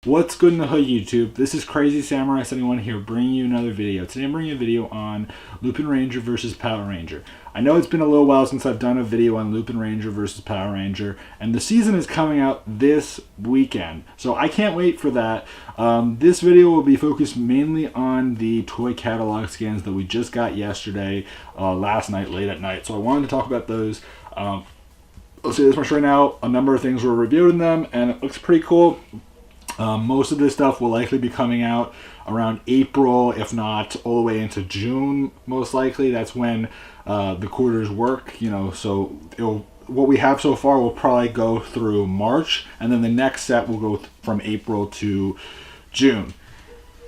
What's good in the hood, YouTube? This is Crazy Samurai 71 here, bringing you another video. Today I'm bringing you a video on Lupinranger versus Patorangers. I know it's been a little while since I've done a video on Lupinranger versus Patorangers, and the season is coming out this weekend, so I can't wait for that. This video will be focused mainly on the toy catalog scans that we just got yesterday, last night, late at night. So I wanted to talk about those. I'll say this much right now, a number of things were reviewed in them, and it looks pretty cool. Most of this stuff will likely be coming out around April, if not all the way into June, most likely. That's when the quarters work, you know, so what we have so far will probably go through March, and then the next set will go from April to June.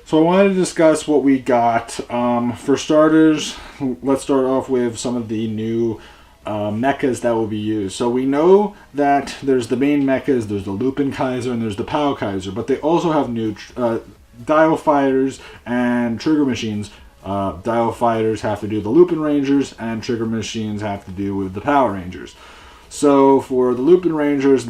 So I wanted to discuss what we got. For starters, let's start off with some of the new mechas that will be used. So we know that there's the main mechas, there's the Lupinranger and there's the Patorangers, but they also have new dial fighters and trigger machines. Dial fighters have to do the Lupinrangers and trigger machines have to do with the Patorangers. So for the Lupinrangers,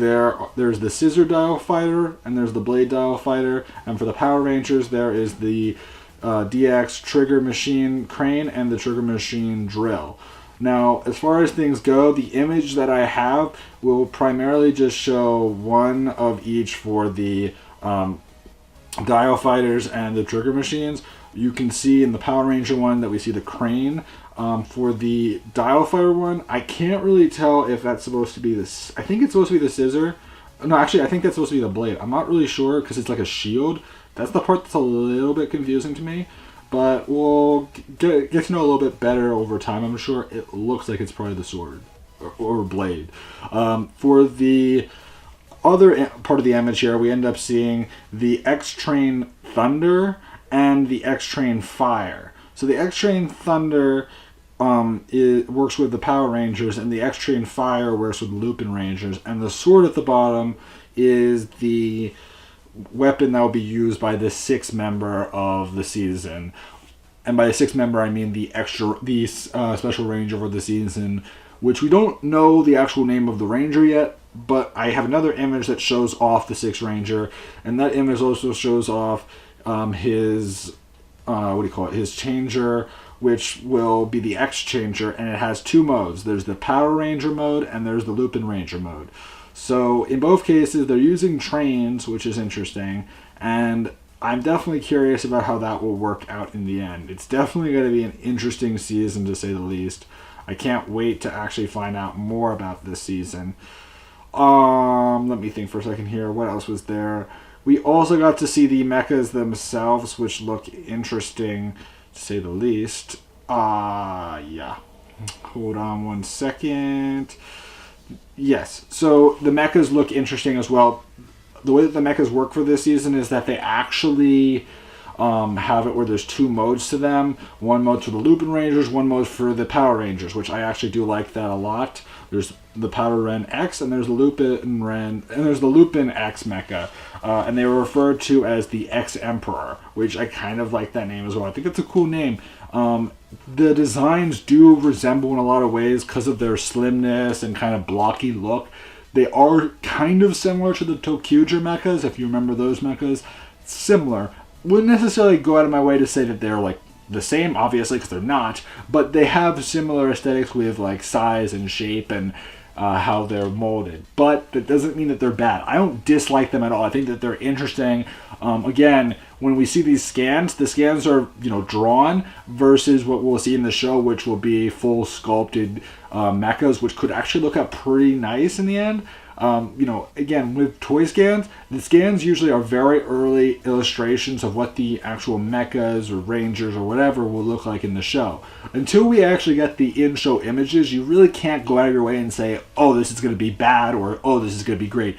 there's the scissor dial fighter and there's the blade dial fighter, and for the Patorangers there is the DX trigger machine crane and the trigger machine drill. Now, as far as things go, the image that I have will primarily just show one of each for the dial fighters and the trigger machines. You can see in the Patoranger one that we see the crane. For the dial fighter one, I can't really tell if that's supposed to be this. I think it's supposed to be the scissor. No, actually, I think that's supposed to be the blade. I'm not really sure because it's like a shield. That's the part that's a little bit confusing to me. But we'll get to know a little bit better over time. I'm sure it looks like it's probably the sword or blade. For the other part of the image here, we end up seeing the X-Train Thunder and the X-Train Fire. So the X-Train Thunder works with the Patorangers, and the X-Train Fire works with Lupinrangers. And the sword at the bottom is the weapon that will be used by the sixth member of the season, and by the sixth member I mean the special ranger for the season, which we don't know the actual name of the ranger yet, but I have another image that shows off the sixth ranger, and that image also shows off his his changer, which will be the X changer, and it has two modes. There's the Patoranger mode and there's the Lupinranger mode. So in both cases, they're using trains, which is interesting, and I'm definitely curious about how that will work out in the end. It's definitely going to be an interesting season, to say the least. I can't wait to actually find out more about this season. Let me think for a second here. What else was there? We also got to see the mechas themselves, which look interesting, to say the least. Yeah. Hold on one second. Yes, so the mechas look interesting as well. The way that the mechas work for this season is that they actually have it where there's two modes to them. One mode for the Lupinrangers, one mode for the Patorangers, which I actually do like that a lot. There's the Patoran X, and there's the Lupin X mecha, and they were referred to as the X Emperor, which I kind of like that name as well. I think it's a cool name. The designs do resemble in a lot of ways because of their slimness and kind of blocky look. They are kind of similar to the TheKingNappy mechas, if you remember those mechas. Similar. Wouldn't necessarily go out of my way to say that they're like the same, obviously, because they're not, but they have similar aesthetics with like size and shape and how they're molded. But that doesn't mean that they're bad. I don't dislike them at all. I think that they're interesting. Again, when we see these scans, the scans are, you know, drawn versus what we'll see in the show, which will be full sculpted mechas, which could actually look up pretty nice in the end. You know, again, with toy scans, the scans usually are very early illustrations of what the actual mechas or rangers or whatever will look like in the show. Until we actually get the in-show images, you really can't go out of your way and say, oh, this is going to be bad, or oh, this is going to be great.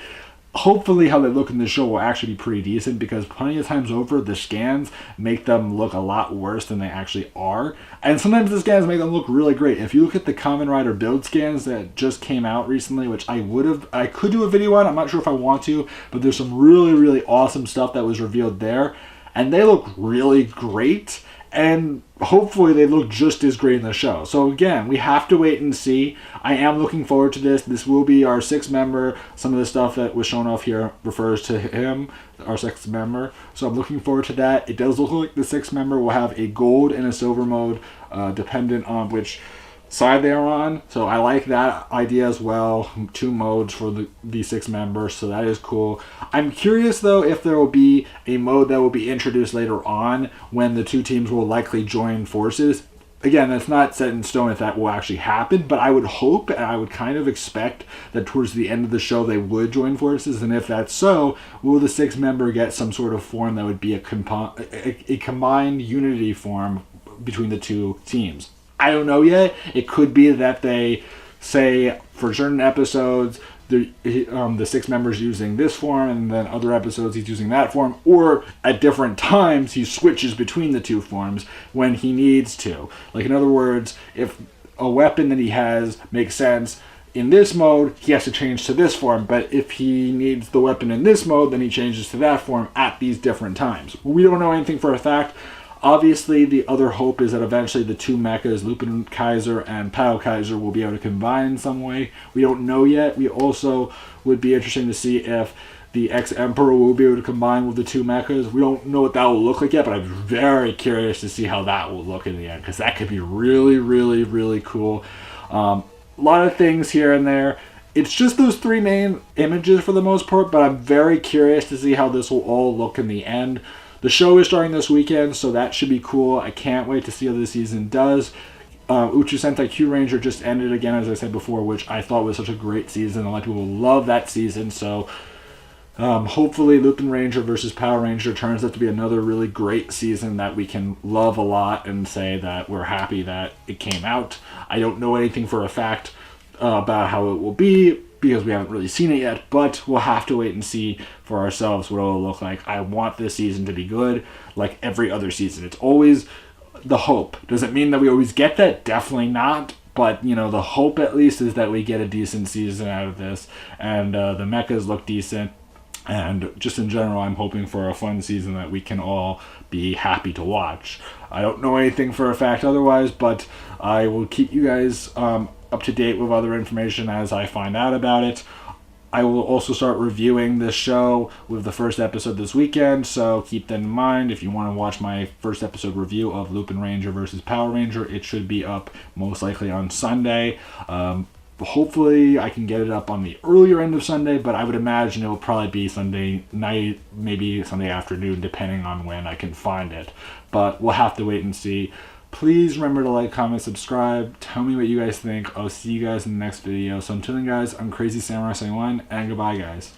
Hopefully how they look in the show will actually be pretty decent, because plenty of times over, the scans make them look a lot worse than they actually are. And sometimes the scans make them look really great. If you look at the Kamen Rider build scans that just came out recently, which I could do a video on, I'm not sure if I want to, but there's some really, really awesome stuff that was revealed there. And they look really great. and hopefully they look just as great in the show. So again, we have to wait and see. I am looking forward to this. This will be our 6th member. Some of the stuff that was shown off here refers to him, our 6th member. So I'm looking forward to that. It does look like the 6th member will have a gold and a silver mode, dependent on which side they are on. So I like that idea as well. 2 modes for the 6 members, so that is cool. I'm curious though if there will be a mode that will be introduced later on when the 2 teams will likely join forces. Again, that's not set in stone if that will actually happen, but I would hope and I would kind of expect that towards the end of the show they would join forces. And if that's so, will the 6th member get some sort of form that would be a combined unity form between the 2 teams? I don't know yet. It could be that they say for certain episodes the 6 members using this form, and then other episodes he's using that form, or at different times he switches between the 2 forms when he needs to. Like, in other words, if a weapon that he has makes sense in this mode, he has to change to this form, but if he needs the weapon in this mode, then he changes to that form at these different times. We don't know anything for a fact. Obviously, the other hope is that eventually the 2 mechas, Lupinranger and Patorangers, will be able to combine in some way. We don't know yet. We also would be interesting to see if the ex-Emperor will be able to combine with the 2 mechas. We don't know what that will look like yet, but I'm very curious to see how that will look in the end, because that could be really, really, really cool. A lot of things here and there. It's just those 3 main images for the most part, but I'm very curious to see how this will all look in the end. The show is starting this weekend, so that should be cool. I can't wait to see how this season does. Uchu Sentai Q Ranger just ended again, as I said before, which I thought was such a great season. A lot of people love that season, so hopefully Lupinranger versus Patorangers turns out to be another really great season that we can love a lot and say that we're happy that it came out. I don't know anything for a fact about how it will be, because we haven't really seen it yet, but we'll have to wait and see for ourselves what it'll look like. I want this season to be good, like every other season. It's always the hope. Does it mean that we always get that? Definitely not. But, you know, the hope at least is that we get a decent season out of this, and the mechas look decent. And just in general, I'm hoping for a fun season that we can all be happy to watch. I don't know anything for a fact otherwise, but I will keep you guys up to date with other information as I find out about it. I will also start reviewing this show with the first episode this weekend, so keep that in mind. If you want to watch my first episode review of Lupinranger versus Patorangers, it should be up most likely on Sunday. Hopefully I can get it up on the earlier end of Sunday, but I would imagine it will probably be Sunday night, maybe Sunday afternoon, depending on when I can find it. But we'll have to wait and see. Please remember to like, comment, subscribe. Tell me what you guys think. I'll see you guys in the next video. So until then, guys, I'm Crazy Samurai saying 1, and goodbye, guys.